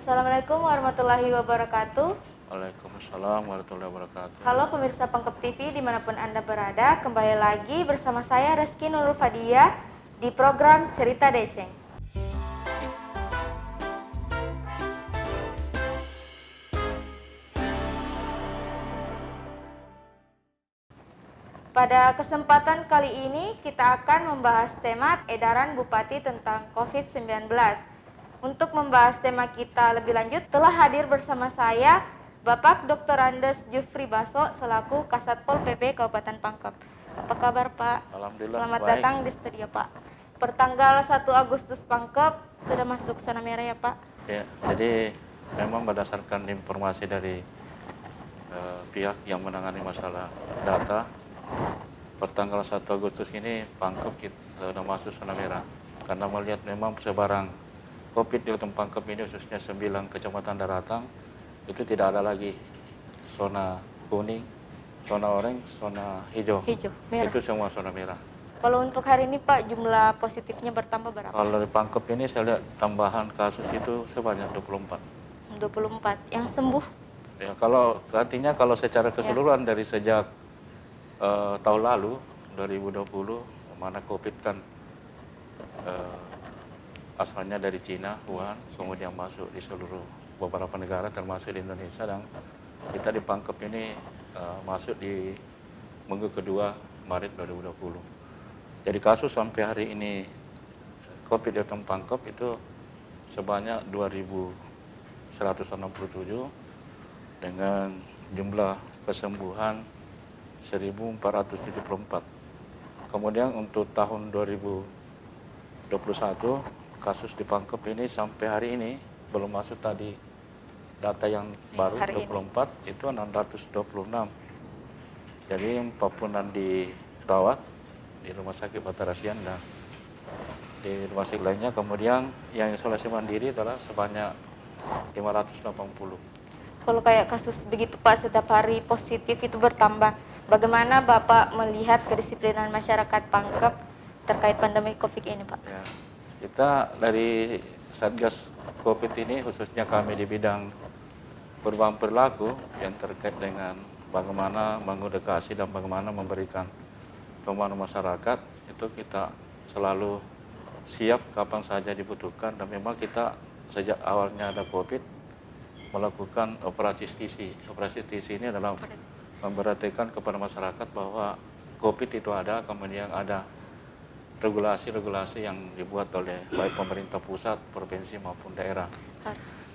Assalamualaikum warahmatullahi wabarakatuh. Waalaikumsalam warahmatullahi wabarakatuh. Halo pemirsa Pangkep TV dimanapun Anda berada, kembali lagi bersama saya Reski Nurul Fadia di program Cerita Deceng. Pada kesempatan kali ini kita akan membahas tema edaran Bupati tentang COVID-19. Untuk membahas tema kita lebih lanjut, telah hadir bersama saya Bapak Dr. Andes Jufri Baso selaku Kasatpol PP Kabupaten Pangkep. Apa kabar Pak? Alhamdulillah, Selamat baik. datang di studio Pak. Pertanggal 1 Agustus Pangkep sudah masuk zona merah ya Pak? Ya, jadi memang berdasarkan informasi dari pihak yang menangani masalah data, pertanggal 1 Agustus ini Pangkep kita sudah masuk zona merah. Karena melihat memang sebarang COVID di Kabupaten Pangkep ini khususnya 9 kecamatan daratan itu tidak ada lagi zona kuning, zona oranye, zona hijau. Merah. Itu semua zona merah. Kalau untuk hari ini Pak, jumlah positifnya bertambah berapa? Kalau dari Pangkep ini saya lihat tambahan kasus itu sebanyak 24. 24. Yang sembuh? Ya, kalau artinya kalau secara keseluruhan dari sejak tahun lalu 2020 mana COVID kan asalnya dari Cina, Wuhan, kemudian masuk di seluruh beberapa negara termasuk di Indonesia, dan kita di Pangkep ini masuk di minggu kedua Maret 2020. Jadi kasus sampai hari ini COVID di Pangkep itu sebanyak 2.167 dengan jumlah kesembuhan 1.474. Kemudian untuk tahun 2021 kasus di Pangkep ini sampai hari ini belum masuk tadi data yang baru 24 itu 626. Jadi 40 dirawat di Rumah Sakit Batara Sianda, di rumah sakit lainnya. Kemudian yang isolasi mandiri adalah sebanyak 580. Kalau kayak kasus begitu Pak, setiap hari positif itu bertambah, bagaimana Bapak melihat kedisiplinan masyarakat Pangkep terkait pandemi COVID ini Pak? Ya, kita dari Satgas COVID ini khususnya kami di bidang perubahan perilaku yang terkait dengan bagaimana mengedukasi dan bagaimana memberikan pemahaman masyarakat, itu kita selalu siap kapan saja dibutuhkan, dan memang kita sejak awalnya ada COVID melakukan operasi justisi. Operasi justisi ini adalah memperhatikan kepada masyarakat bahwa COVID itu ada, kemudian ada regulasi-regulasi yang dibuat oleh baik pemerintah pusat, provinsi maupun daerah.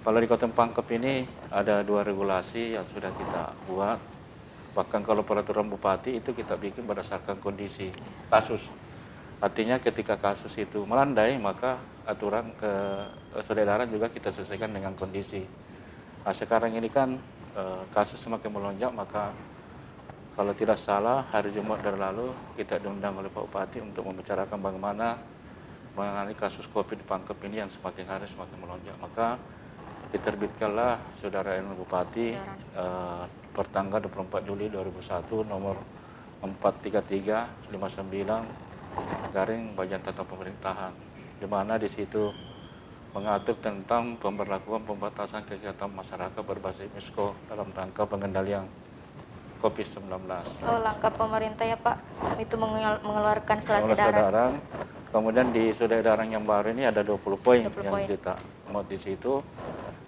Kalau di Kota Pangkep ini ada 2 regulasi yang sudah kita buat. Bahkan kalau peraturan bupati itu kita bikin berdasarkan kondisi kasus. Artinya ketika kasus itu melandai, maka aturan surat-edaran juga kita sesuaikan dengan kondisi. Nah, sekarang ini kan kasus semakin melonjak, maka kalau tidak salah hari Jumat dari lalu kita diundang oleh Pak Bupati untuk membicarakan bagaimana menangani kasus COVID di Pangkep ini yang semakin hari semakin melonjak. Maka diterbitkanlah Saudara Edaran Bupati pertanggal 24 Juli 2001 nomor 43359 garing Bagian Tata Pemerintahan, di mana di situ mengatur tentang pemberlakuan pembatasan kegiatan masyarakat berbasis MISKO dalam rangka pengendalian COVID-19. Oh, langkah pemerintah ya Pak, itu mengeluarkan surat edaran. Kemudian di surat edaran yang baru ini ada 20 poin yang kita mau di situ.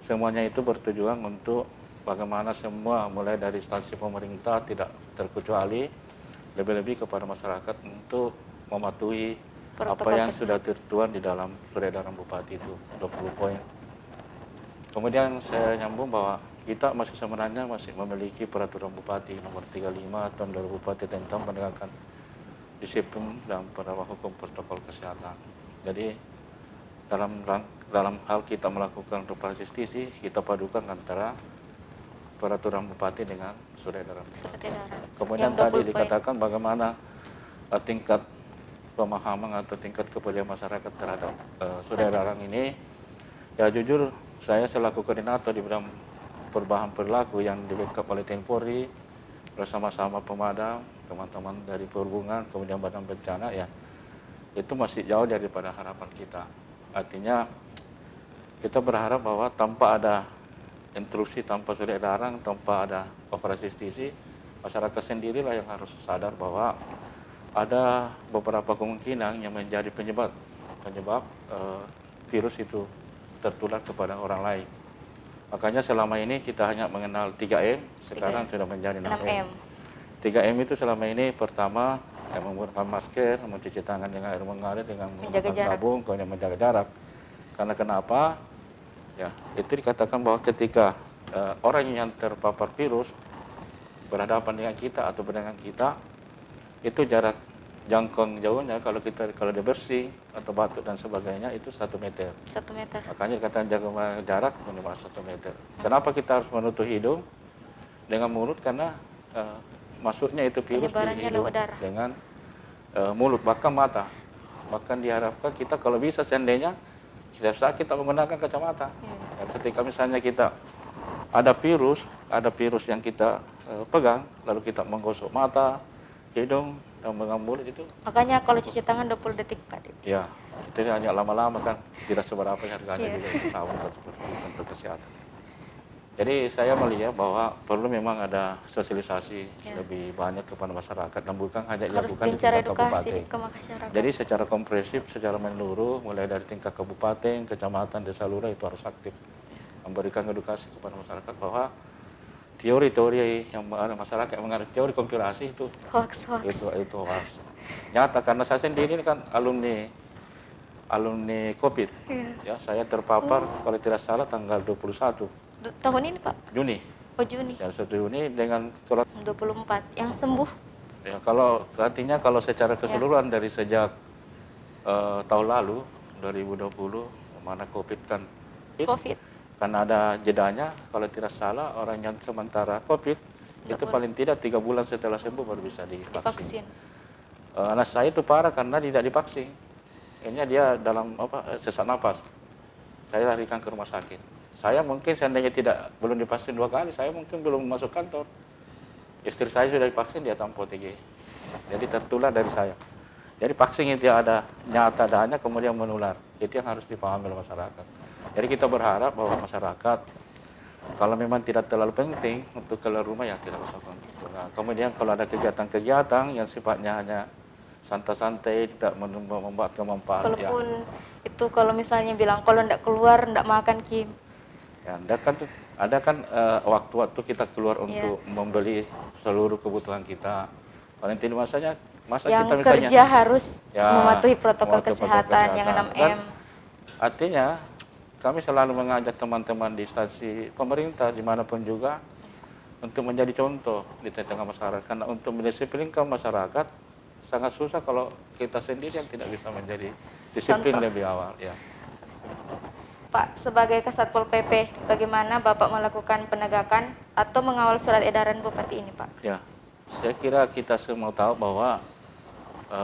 Semuanya itu bertujuan untuk bagaimana semua mulai dari instansi pemerintah tidak terkecuali, lebih-lebih kepada masyarakat untuk mematuhi apa yang sudah tertuang di dalam surat edaran Bupati itu, 20 poin. Kemudian saya nyambung bahwa kita masih sebenarnya masih memiliki peraturan Bupati nomor 35 tahun 2000 Bupati tentang penegakan disiplin dan penerapan hukum protokol kesehatan. Jadi dalam hal kita melakukan operasi justisi, kita padukan antara peraturan Bupati dengan surat edaran. Kemudian tadi dikatakan bagaimana tingkat pemahaman atau tingkat kepedulian masyarakat terhadap surat edaran ini. Ya jujur, saya selaku koordinator di bidang perubahan perilaku yang di backup oleh TNI Polri bersama-sama pemadam, teman-teman dari perhubungan, kemudian badan bencana, ya itu masih jauh daripada harapan kita. Artinya kita berharap bahwa tanpa ada intrusi, tanpa surat edaran, tanpa ada operasi justisi, masyarakat sendirilah yang harus sadar bahwa ada beberapa kemungkinan yang menjadi penyebab virus itu tertular kepada orang lain. Makanya selama ini kita hanya mengenal 3M, sekarang sudah menjadi 6M. 3M itu selama ini pertama menggunakan masker, mencuci tangan dengan air mengalir, dengan menggunakan sabun, kemudian menjaga jarak. Karena kenapa? Ya, itu dikatakan bahwa ketika orang yang terpapar virus berhadapan dengan kita atau dengan kita, itu jarak jangkau jauhnya kalau dia bersih atau batuk dan sebagainya itu 1 meter. 1 meter. Makanya dikatakan jaga jarak minimal 1 meter. Kenapa kita harus menutup hidung dengan mulut? Karena masuknya itu virus di hidung dengan mulut, bahkan mata. Bahkan diharapkan kita kalau bisa seandainya saat kita menggunakan kacamata. Ya, ketika misalnya kita ada virus yang kita pegang, lalu kita menggosok mata, hidung, dan megang mulut itu. Makanya kalau cuci tangan 20 detik Pak. Ya, itu hanya lama-lama kan tidak seberapa harganya juga itu sabun seperti itu untuk kesehatan. Jadi saya melihat bahwa perlu memang ada sosialisasi lebih banyak kepada masyarakat dan bukan hanya dilakukan di tingkat kabupaten. Jadi secara komprehensif, secara menyeluruh, mulai dari tingkat kabupaten, kecamatan, desa, lurah itu harus aktif memberikan edukasi kepada masyarakat bahwa teori-teori yang masyarakat yang mengenai teori konspirasi itu hoax. Itu hoax. Nyata karena saya sendiri kan alumni COVID. Ya, saya terpapar kalau tidak salah tanggal 21 tahun ini Pak? Juni. Oh Juni. Ya, 1 Juni dengan 24 yang sembuh. Ya, kalau artinya kalau secara keseluruhan dari sejak tahun lalu 2020 mana COVID kan karena ada jedanya, kalau tidak salah orang yang sementara COVID itu paling tidak 3 bulan setelah sembuh baru bisa divaksin. Anak saya itu parah karena tidak divaksin. Akhirnya dia dalam sesak napas. Saya larikan ke rumah sakit. Saya mungkin seandainya belum divaksin 2 kali, saya mungkin belum masuk kantor. Istri saya sudah divaksin, dia tanpa OTG. Jadi tertular dari saya. Jadi vaksin itu ada nyata adanya kemudian menular. Itu yang harus dipahami oleh masyarakat. Jadi kita berharap bahwa masyarakat kalau memang tidak terlalu penting untuk keluar rumah ya tidak usah keluar. Nah, kemudian kalau ada kegiatan-kegiatan yang sifatnya hanya santai-santai, tidak membuat kemanfaat. Walaupun itu kalau misalnya bilang kalau tidak keluar, tidak makan Kim. Ya, ada kan waktu-waktu kita keluar untuk membeli seluruh kebutuhan kita. Paling tidak masa yang kita misalnya kerja harus mematuhi protokol kesehatan yang 6M. Dan artinya kami selalu mengajak teman-teman di instansi pemerintah dimanapun juga untuk menjadi contoh di tengah masyarakat. Karena untuk mendisiplinkan masyarakat sangat susah kalau kita sendiri yang tidak bisa menjadi disiplin lebih awal. Ya. Pak, sebagai Kasatpol PP, bagaimana Bapak melakukan penegakan atau mengawal surat edaran Bupati ini, Pak? Ya, saya kira kita semua tahu bahwa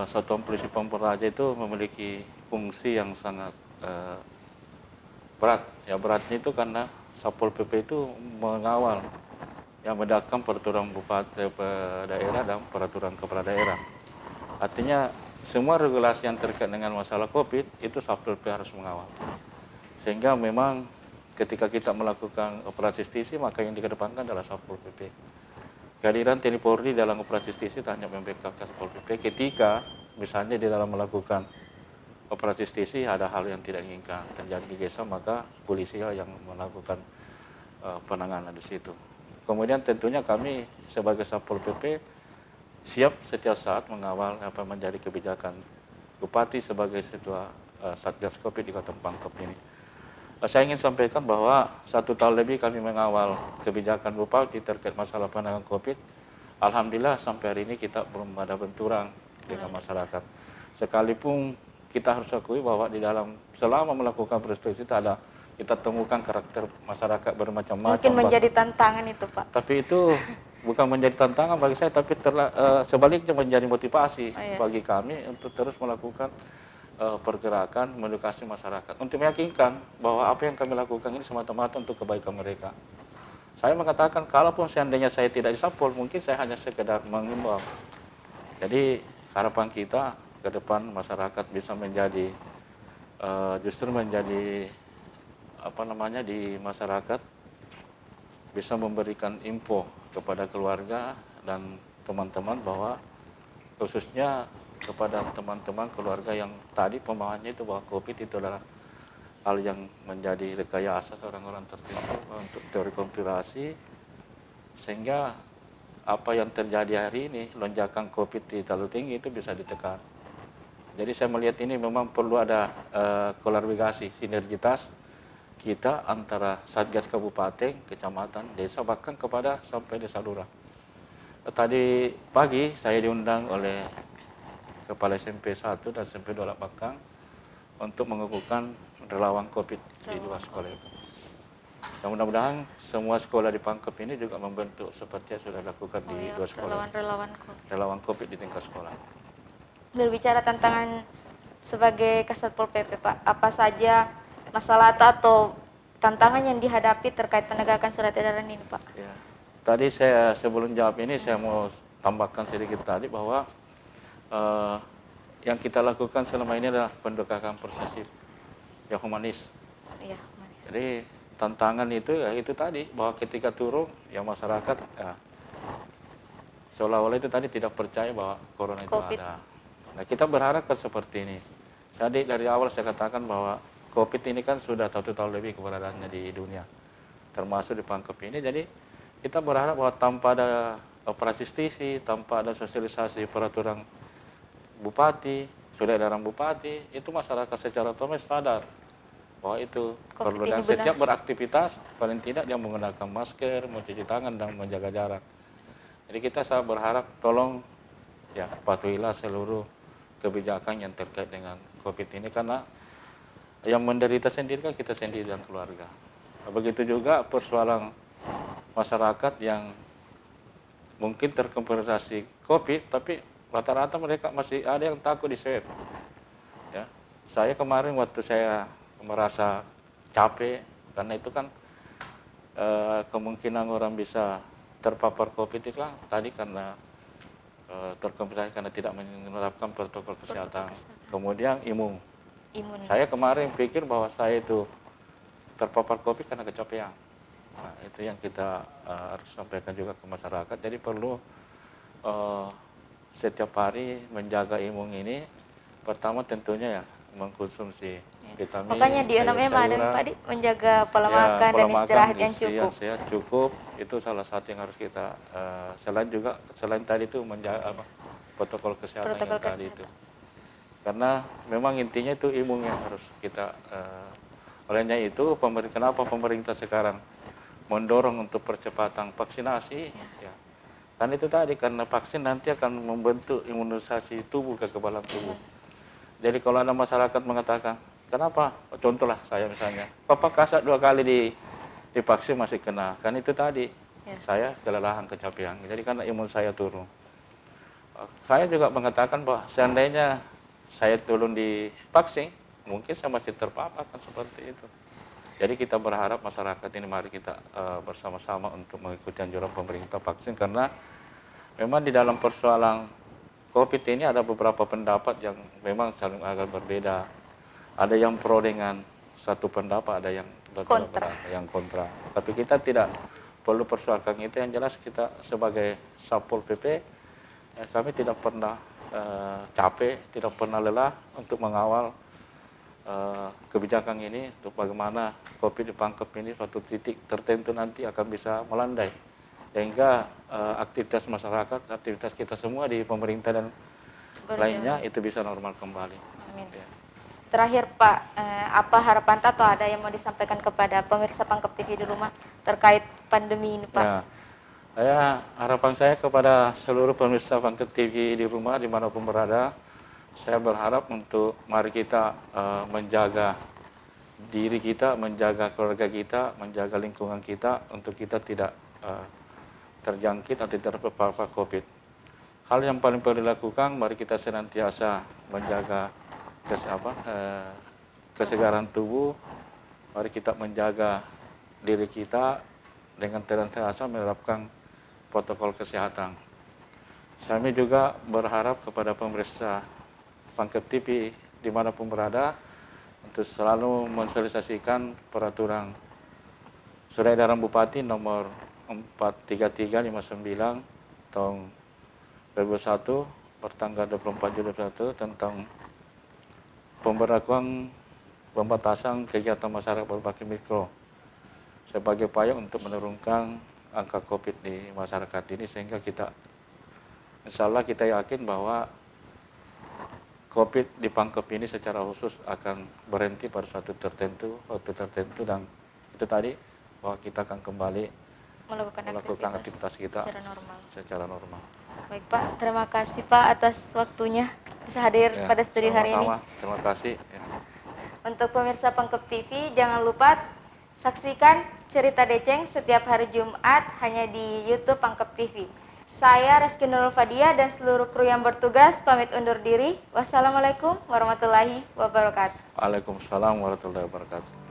Satuan Polisi Pamor Praja itu memiliki fungsi yang sangat berat. Ya, beratnya itu karena Satpol PP itu mengawal yang menegakkan peraturan bupati daerah dan peraturan kepala daerah. Artinya semua regulasi yang terkait dengan masalah COVID itu Satpol PP harus mengawal. Sehingga memang ketika kita melakukan operasi justisi maka yang dikedepankan adalah Satpol PP. Kehadiran TNI Polri dalam operasi justisi hanya membackup Satpol PP ketika misalnya di dalam melakukan operasi justisi ada hal yang tidak diinginkan terjadi di desa, maka polisi yang melakukan penanganan di situ. Kemudian tentunya kami sebagai Satpol PP siap setiap saat mengawal apa menjadi kebijakan Bupati sebagai ketua Satgas Covid di Kota Pangkep ini. Saya ingin sampaikan bahwa 1 tahun lebih kami mengawal kebijakan Bupati terkait masalah penanganan COVID. Alhamdulillah sampai hari ini kita belum ada benturan dengan masyarakat. Sekalipun kita harus akui bahwa di dalam selama melakukan proses kita temukan karakter masyarakat bermacam-macam. Mungkin menjadi tantangan itu, Pak. Tapi itu bukan menjadi tantangan bagi saya, tapi sebaliknya menjadi motivasi bagi kami untuk terus melakukan pergerakan mengedukasi masyarakat untuk meyakinkan bahwa apa yang kami lakukan ini semata-mata untuk kebaikan mereka. Saya mengatakan kalaupun seandainya saya tidak disapol, mungkin saya hanya sekedar mengimbau. Jadi harapan kita ke depan masyarakat bisa menjadi justru menjadi di masyarakat bisa memberikan info kepada keluarga dan teman-teman bahwa khususnya kepada teman-teman keluarga yang tadi pemahamannya itu bahwa COVID itu adalah hal yang menjadi rekayasa orang-orang tertentu untuk teori konspirasi, sehingga apa yang terjadi hari ini, lonjakan COVID di terlalu tinggi itu bisa ditekan. Jadi saya melihat ini memang perlu ada kolaborasi, sinergitas kita antara Satgas Kabupaten, Kecamatan, Desa, bahkan kepada sampai Desa Lurah. Tadi pagi saya diundang oleh Kepala SMP 1 dan SMP 2 Bakang untuk mengukuhkan relawan COVID di dua sekolah itu. Dan mudah-mudahan semua sekolah di Pangkep ini juga membentuk seperti yang sudah dilakukan di dua sekolah. Relawan COVID di tingkat sekolah. Berbicara tantangan sebagai Kasatpol PP, Pak, apa saja masalah atau tantangan yang dihadapi terkait penegakan surat edaran ini, Pak? Ya. Tadi saya sebelum jawab ini saya mau tambahkan sedikit tadi bahwa yang kita lakukan selama ini adalah pendekatan persesif yang humanis. Iya, humanis. Jadi tantangan itu ya itu tadi bahwa ketika turun ya masyarakat ya, seolah-olah itu tadi tidak percaya bahwa corona itu COVID ada. Nah kita berharap kan seperti ini. Tadi dari awal saya katakan bahwa COVID ini kan sudah 1 tahun lebih keberadaannya di dunia, termasuk di Pangkep ini. Jadi kita berharap bahwa tanpa ada operasi justisi, tanpa ada sosialisasi peraturan bupati, sudah edaran bupati, itu masyarakat secara otomatis sadar bahwa itu COVID perlu, dan setiap beraktivitas paling tidak dia menggunakan masker, mencuci tangan dan menjaga jarak. Jadi kita sangat berharap tolong ya patuhilah seluruh kebijakan yang terkait dengan COVID ini, karena yang menderita sendiri kan kita sendiri dan keluarga. Begitu juga persoalan masyarakat yang mungkin terkompensasi COVID, tapi rata-rata mereka masih ada yang takut di swab. Ya, saya kemarin waktu saya merasa capek, karena itu kan kemungkinan orang bisa terpapar COVID itu kan tadi karena terkompensasi karena tidak menerapkan protokol kesehatan. Kemudian imun. Saya kemarin pikir bahwa saya itu terpapar COVID karena kecapean. Nah, itu yang kita harus sampaikan juga ke masyarakat. Jadi perlu setiap hari menjaga imun ini. Pertama tentunya ya mengkonsumsi vitamin. Makanya di 6M ada Pak Di, menjaga pola makan dan istirahat yang cukup. Yang cukup itu salah satu yang harus kita selain tadi itu menjaga protokol kesehatan tadi itu. Karena memang intinya itu imun yang harus kita olehnya itu kenapa pemerintah sekarang mendorong untuk percepatan vaksinasi ya. Kan itu tadi karena vaksin nanti akan membentuk imunisasi tubuh, kekebalan tubuh. Jadi kalau ada masyarakat mengatakan, kenapa? Contohlah saya misalnya, Papa kasat 2 kali divaksin masih kena. Kan itu tadi, saya kelelahan, kecapean. Jadi karena imun saya turun. Saya juga mengatakan bahwa seandainya saya turun divaksin, mungkin saya masih terpapar kan seperti itu. Jadi kita berharap masyarakat ini mari kita bersama-sama untuk mengikuti anjuran pemerintah vaksin, karena memang di dalam persoalan COVID ini ada beberapa pendapat yang memang saling agak berbeda. Ada yang pro dengan satu pendapat, ada yang kontra. Tapi kita tidak perlu persoalkan itu. Yang jelas kita sebagai Satpol PP, kami tidak pernah capek, tidak pernah lelah untuk mengawal kebijakan ini, untuk bagaimana COVID di Pangkep ini suatu titik tertentu nanti akan bisa melandai, sehingga aktivitas masyarakat, aktivitas kita semua di pemerintah dan lainnya itu bisa normal kembali. Amin. Ya. Terakhir Pak, apa harapan atau ada yang mau disampaikan kepada pemirsa Pangkep TV di rumah terkait pandemi ini Pak? Ya, harapan saya kepada seluruh pemirsa Pangkep TV di rumah dimanapun berada, saya berharap untuk mari kita menjaga diri kita, menjaga keluarga kita, menjaga lingkungan kita untuk kita tidak terjangkit atau terpapar COVID. Hal yang paling perlu dilakukan, mari kita senantiasa menjaga kesegaran tubuh, mari kita menjaga diri kita dengan senantiasa menerapkan protokol kesehatan. Kami juga berharap kepada pemirsa Pangkep TV dimanapun berada, untuk selalu mensosialisasikan peraturan Surat Edaran Bupati nomor 43359 tahun 2001 bertanggal 24 Juli 2021 tentang pemberlakuan pembatasan kegiatan masyarakat berbasis mikro sebagai upaya untuk menurunkan angka COVID di masyarakat ini, sehingga insya Allah kita yakin bahwa COVID di Pangkep ini secara khusus akan berhenti pada waktu tertentu, dan itu tadi bahwa kita akan kembali melakukan aktivitas kita secara normal. Baik Pak, terima kasih Pak atas waktunya bisa hadir pada studio hari ini. Terima kasih. Ya. Untuk pemirsa Pangkep TV, jangan lupa saksikan Cerita Deceng setiap hari Jumat hanya di YouTube Pangkep TV. Saya Reski Nurul Fadia dan seluruh kru yang bertugas pamit undur diri. Wassalamualaikum warahmatullahi wabarakatuh. Waalaikumsalam warahmatullahi wabarakatuh.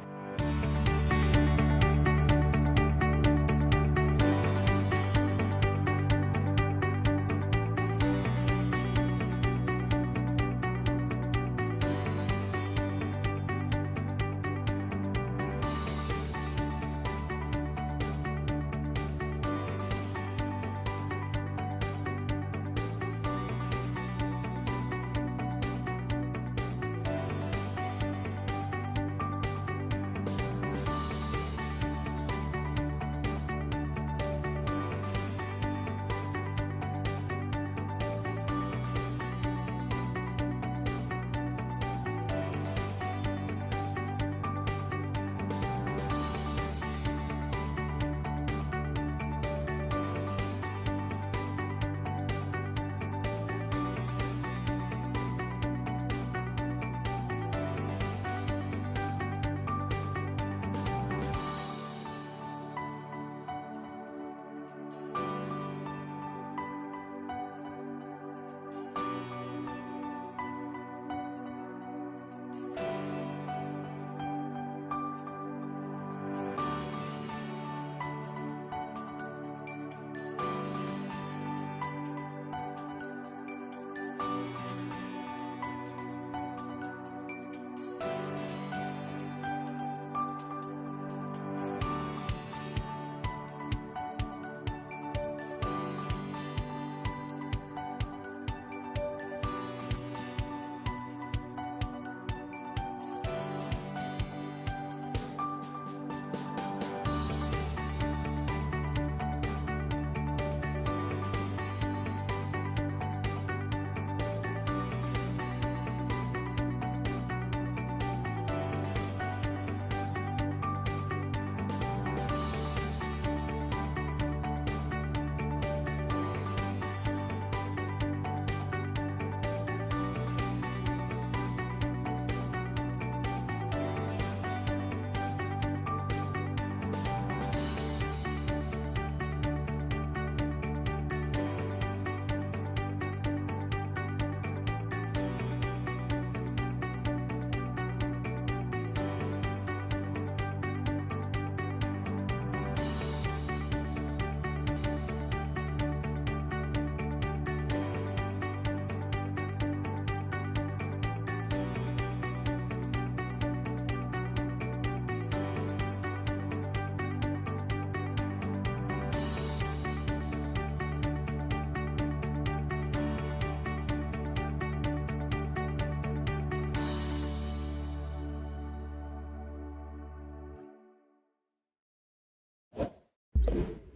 you